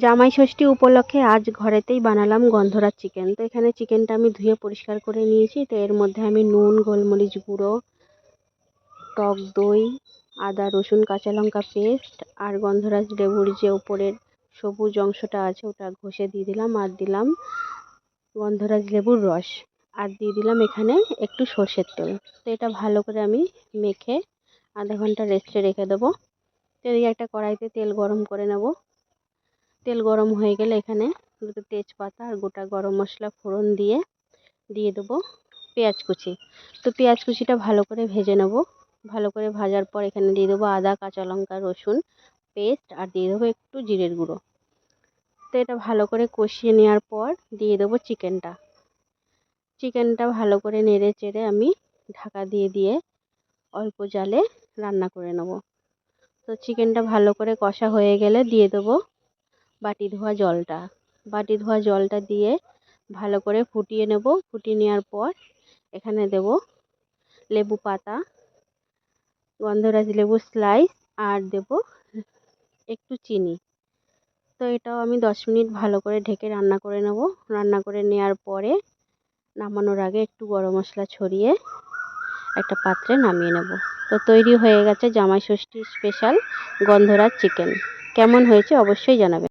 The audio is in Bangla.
জামাই ষষ্ঠী উপলক্ষে আজ ঘরেতেই বানালাম গন্ধরাজ চিকেন। তো এখানে চিকেনটা আমি ধুয়ে পরিষ্কার করে নিয়েছি। তো এর মধ্যে আমি নুন, গোলমরিচ গুঁড়ো, টক দই, আদা রসুন কাঁচা লঙ্কা পেস্ট আর গন্ধরাজ লেবুর যে উপরের সবুজ অংশটা আছে ওটা ঘষে দিয়ে দিলাম, আর দিলাম গন্ধরাজ লেবুর রস, আর দিয়ে দিলাম এখানে একটু সর্ষের তেল। তো এটা ভালো করে আমি মেখে আধা ঘন্টা রেস্টে রেখে দেবো। তো এদিকে একটা কড়াইতে তেল গরম করে নেব। তেল গরম হয়ে গেলে এখানে দুটো তেজপাতা আর গোটা গরম মশলা ফোড়ন দিয়ে দেবো পেঁয়াজ কুচি। তো পেঁয়াজ কুচিটা ভালো করে ভেজে নেব। ভালো করে ভাজার পর এখানে দিয়ে দেবো আদা কাঁচা লঙ্কা রসুন পেস্ট, আর দিয়ে দেবো একটু জিরের গুঁড়ো। তো এটা ভালো করে কষিয়ে নেওয়ার পর দিয়ে দেবো চিকেনটা ভালো করে নেড়ে চেড়ে আমি ঢাকা দিয়ে অল্প জালে রান্না করে নেব। তো চিকেনটা ভালো করে কষা হয়ে গেলে দিয়ে দেবো বাটি ধোয়া জলটা দিয়ে ভালো করে ফুটিয়ে নেব। ফুটিয়ে নেওয়ার পর এখানে দেব লেবু পাতা, গন্ধরাজ লেবু স্লাইস, আর দেব একটু চিনি। তো এটাও আমি 10 মিনিট ভালো করে ঢেকে রান্না করে নেব। রান্না করে নেওয়ার পরে নামানোর আগে একটু গরম মশলা ছড়িয়ে একটা পাত্রে নামিয়ে নেব। তো তৈরি হয়ে গেছে জামাই ষষ্ঠী স্পেশাল গন্ধরাজ চিকেন। কেমন হয়েছে অবশ্যই জানাবেন।